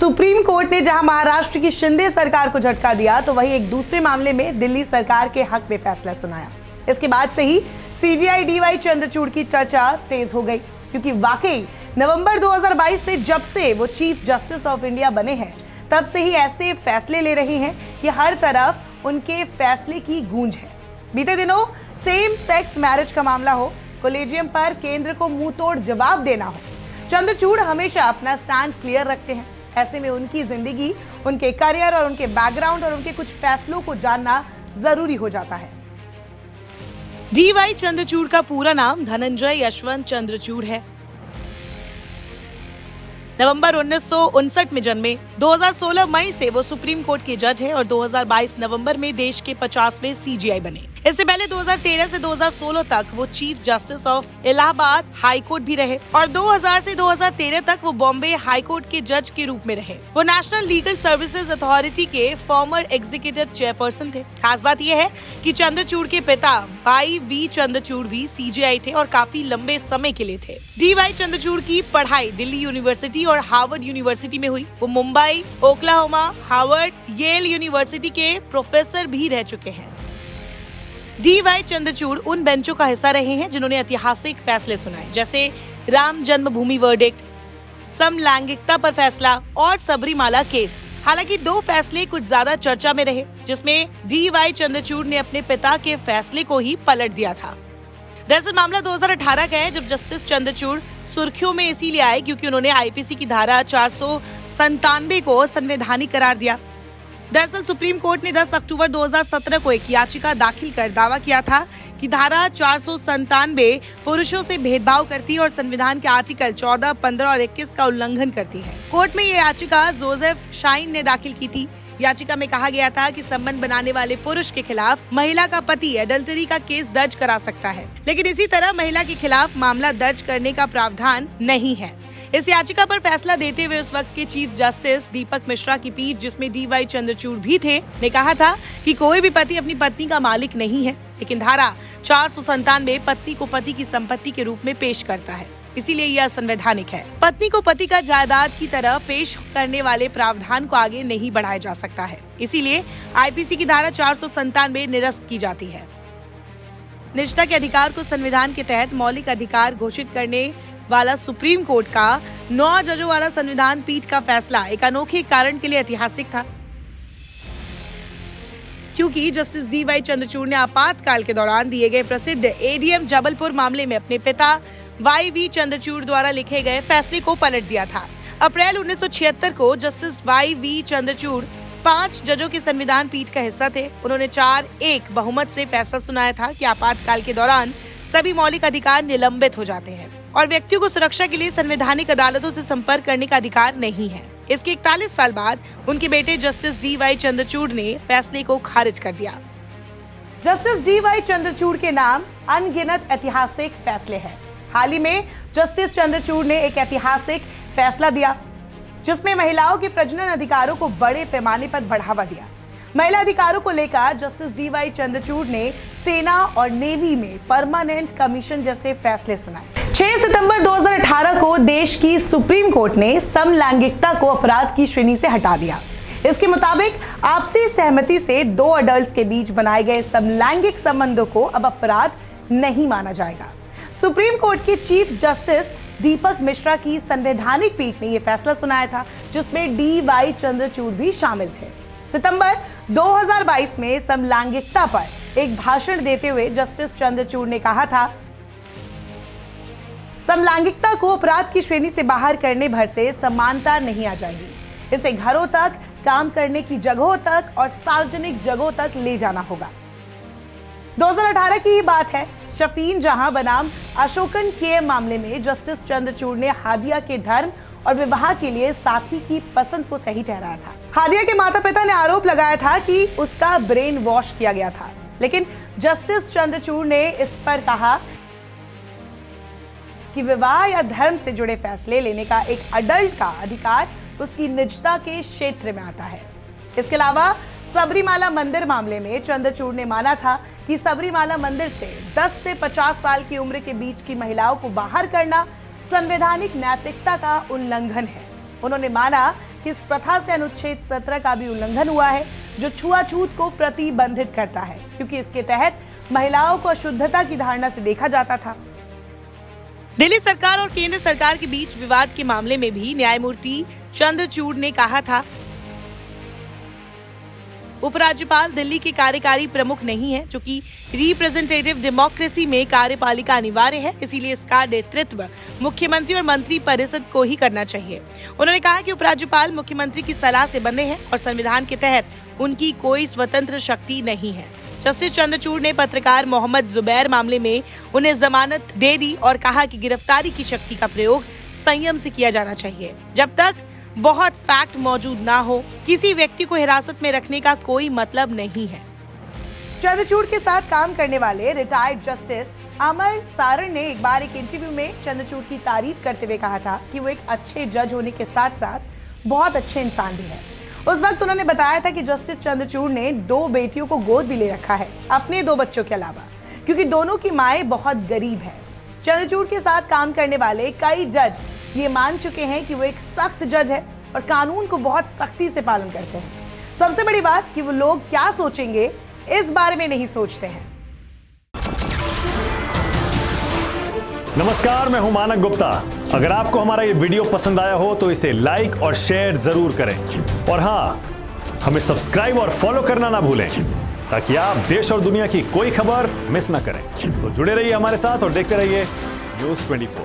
Supreme court ने जहां महाराष्ट्र की शिंदे सरकार को झटका दिया, तो वहीं एक दूसरे मामले में दिल्ली सरकार के हक में फैसला सुनाया। इसके बाद से ही सीजेआई डीवाई चंद्रचूड़ की चर्चा तेज हो गई, क्योंकि वाकई नवंबर 2022 से जब से वो चीफ जस्टिस ऑफ इंडिया बने हैं, तब से ही ऐसे फैसले ले रहे हैं कि हर तरफ उनके फैसले की गूंज है। बीते दिनों सेम सेक्स मैरिज का मामला हो, कॉलेजियम पर केंद्र को मुंह तोड़ जवाब देना हो, चंद्रचूड़ हमेशा अपना स्टैंड क्लियर रखते हैं। ऐसे में उनकी जिंदगी, उनके करियर और उनके बैकग्राउंड और उनके कुछ फैसलों को जानना जरूरी हो जाता है। डीवाई चंद्रचूड़ का पूरा नाम धनंजय यशवंत चंद्रचूड़ है। नवंबर 1959 में जन्मे। 2016 मई से वो सुप्रीम कोर्ट के जज हैं और 2022 नवंबर में देश के 50वें सीजीआई बने। इससे पहले 2013 से 2016 तक वो chief justice of Allahabad high court भी रहे और 2000 से 2013 तक वो बॉम्बे हाई कोर्ट के जज के रूप में रहे। वो नेशनल लीगल सर्विसेज अथॉरिटी के फॉर्मर एग्जीक्यूटिव चेयरपर्सन थे। खास बात यह है कि चंद्रचूड़ के पिता वाई वी चंद्रचूड़ भी सीजीआई थे और काफी लंबे समय के लिए थे। डीवाई चंद्रचूड़ की पढ़ाई दिल्ली यूनिवर्सिटी और हार्वर्ड यूनिवर्सिटी में हुई। वो Mumbai, Oklahoma, Harvard, Yale university के प्रोफेसर भी रह चुके हैं। डीवाई चंद्रचूड़ उन बेंचों का हिस्सा रहे हैं जिन्होंने ऐतिहासिक फैसले सुनाए, जैसे राम जन्मभूमि वर्डिक्ट, समलैंगिकता पर फैसला और सबरीमाला केस। हालांकि दो फैसले कुछ ज्यादा चर्चा में रहे, जिसमें डीवाई चंद्रचूड़ ने अपने पिता के फैसले को ही पलट दिया था। दरअसल मामला 2018 का है, जब जस्टिस चंद्रचूड़ सुर्खियों में इसीलिए आए क्योंकि उन्होंने आईपीसी की धारा 497 को संवैधानिक करार दिया। दरअसल सुप्रीम कोर्ट ने 10 अक्टूबर 2017 को एक याचिका दाखिल कर दावा किया था कि धारा 497 पुरुषों से भेदभाव करती है और संविधान के आर्टिकल 14, 15 और 21 का उल्लंघन करती है। कोर्ट में ये याचिका जोसेफ शाइन ने दाखिल की थी। याचिका में कहा गया था कि संबंध बनाने वाले पुरुष के खिलाफ महिला का पति एडल्टरी का केस दर्ज करा सकता है, लेकिन इसी तरह महिला के खिलाफ मामला दर्ज करने का प्रावधान नहीं है। इस याचिका पर फैसला देते हुए उस वक्त के चीफ जस्टिस दीपक मिश्रा की पीठ, जिसमें डीवाई चंद्रचूड़ भी थे, ने कहा था कि कोई भी पति अपनी पत्नी का मालिक नहीं है, लेकिन धारा 497 पत्नी को पति की संपत्ति के रूप में पेश करता है, इसीलिए यह असंवैधानिक है। पत्नी को पति का जायदाद की तरह पेश करने वाले प्रावधान को आगे नहीं बढ़ाया जा सकता है, इसीलिए आईपीसी की धारा 497 निरस्त की जाती है। निजता के अधिकार को संविधान के तहत मौलिक अधिकार घोषित करने वाला सुप्रीम कोर्ट का 9 जजों वाला संविधान पीठ का फैसला एक अनोखे कारण के लिए ऐतिहासिक था, क्योंकि जस्टिस डीवाई चंद्रचूड़ ने आपातकाल के दौरान दिए गए प्रसिद्ध एडीएम जबलपुर मामले में अपने पिता वाई वी चंद्रचूड़ द्वारा लिखे गए फैसले को पलट दिया था। अप्रैल 1976 को जस्टिस वाई वी चंद्रचूड़ 5 जजों के संविधान पीठ का हिस्सा थे। उन्होंने 4-1 बहुमत से फैसला सुनाया था कि आपातकाल के दौरान सभी मौलिक अधिकार निलंबित हो जाते हैं और व्यक्तियों को सुरक्षा के लिए संवैधानिक अदालतों से संपर्क करने का अधिकार नहीं है। इसके 41 साल बाद उनके बेटे जस्टिस डीवाई चंद्रचूड़ ने फैसले को खारिज कर दिया। जस्टिस डीवाई चंद्रचूड़ के नाम अनगिनत ऐतिहासिक फैसले हैं। हाल ही में जस्टिस चंद्रचूड़ ने एक ऐतिहासिक फैसला दिया, जिसमें महिलाओं के प्रजनन अधिकारों को बड़े पैमाने पर बढ़ावा दिया। महिला अधिकारों को लेकर जस्टिस डीवाई चंद्रचूड़ ने सेना और नेवी में परमानेंट कमीशन जैसे फैसले सुनाए। 6 सितंबर 2018 को देश की सुप्रीम कोर्ट ने समलैंगिकता को अपराध की श्रेणी से हटा दिया। इसके मुताबिक आपसी सहमति से 2 अडल्ट्स के बीच बनाए गए समलैंगिक संबंधों को अब अपराध नहीं माना जाएगा। सुप्रीम कोर्ट के चीफ जस्टिस दीपक मिश्रा की संवैधानिक पीठ ने यह फैसला सुनाया था, जिसमें डीवाई चंद्रचूड़ भी शामिल थे। सितंबर 2022 में समलैंगिकता पर एक भाषण देते हुए जस्टिस चंद्रचूड़ ने कहा था, समलैंगिकता को अपराध की श्रेणी से बाहर करने भर से समानता नहीं आ जाएगी। इसे घरों तक, काम करने की जगहों तक और सार्वजनिक जगहों तक ले जाना होगा। 2018 की ही बात है। शफीन जहां बनाम अशोकन के मामले में जस्टिस चंद्रचूड़ ने हादिया के धर्म और विवाह के लिए साथी की पसंद को सही ठहराया था। हादिया के माता पिता ने आरोप लगाया था कि उसका ब्रेन वॉश किया गया था, लेकिन जस्टिस चंद्रचूड़ ने इस पर कहा कि विवाह या धर्म से जुड़े फैसले लेने का एक अडल्ट का अधिकार उसकी निजता के क्षेत्र में आता है। इसके अलावा सबरीमाला मंदिर मामले में चंद्रचूड़ ने माना था कि सबरीमाला मंदिर से 10 से 50 साल की उम्र के बीच की महिलाओं को बाहर करना संवैधानिक नैतिकता का उल्लंघन है। उन्होंने माना कि इस प्रथा से अनुच्छेद 17 का भी उल्लंघन हुआ है, जो छुआछूत को प्रतिबंधित करता है, क्योंकि इसके तहत महिलाओं को अशुद्धता की धारणा से देखा जाता था। दिल्ली सरकार और केंद्र सरकार के बीच विवाद के मामले में भी न्यायमूर्ति चंद्रचूड़ ने कहा था, उपराज्यपाल दिल्ली के कार्यकारी प्रमुख नहीं है, चूंकि रिप्रेजेंटेटिव डेमोक्रेसी में कार्यपालिका अनिवार्य है, इसीलिए इसका नेतृत्व मुख्यमंत्री और मंत्री परिषद को ही करना चाहिए। उन्होंने कहा कि उपराज्यपाल मुख्यमंत्री की सलाह से बंधे हैं और संविधान के तहत उनकी कोई स्वतंत्र शक्ति नहीं है। जस्टिस चंद्रचूड़ ने पत्रकार मोहम्मद जुबैर मामले में उन्हें जमानत दे दी और कहा कि गिरफ्तारी की शक्ति का प्रयोग संयम से किया जाना चाहिए। जब तक बहुत फैक्ट मौजूद ना हो, किसी व्यक्ति को हिरासत में रखने का कोई मतलब नहीं है। चंद्रचूड़ के साथ काम करने वाले रिटायर्ड जस्टिस अमर सारण ने एक बार एक इंटरव्यू में चंद्रचूड़ की तारीफ करते हुए कहा था कि वो एक अच्छे जज होने के साथ साथ बहुत अच्छे इंसान भी है। उस वक्त उन्होंने बताया था कि जस्टिस चंद्रचूड़ ने 2 बेटियों को गोद भी ले रखा है, अपने 2 बच्चों के अलावा, क्योंकि दोनों की माएं बहुत गरीब है। चंद्रचूड़ के साथ काम करने वाले कई जज ये मान चुके हैं कि वो एक सख्त जज है और कानून को बहुत सख्ती से पालन करते हैं। सबसे बड़ी बात कि वो लोग क्या सोचेंगे इस बारे में नहीं सोचते हैं। नमस्कार, मैं हूं मानक गुप्ता। अगर आपको हमारा ये वीडियो पसंद आया हो तो इसे लाइक और शेयर जरूर करें, और हाँ, हमें सब्सक्राइब और फॉलो करना ना भूलें, ताकि आप देश और दुनिया की कोई खबर मिस ना करें। तो जुड़े रहिए हमारे साथ और देखते रहिए न्यूज़ 24।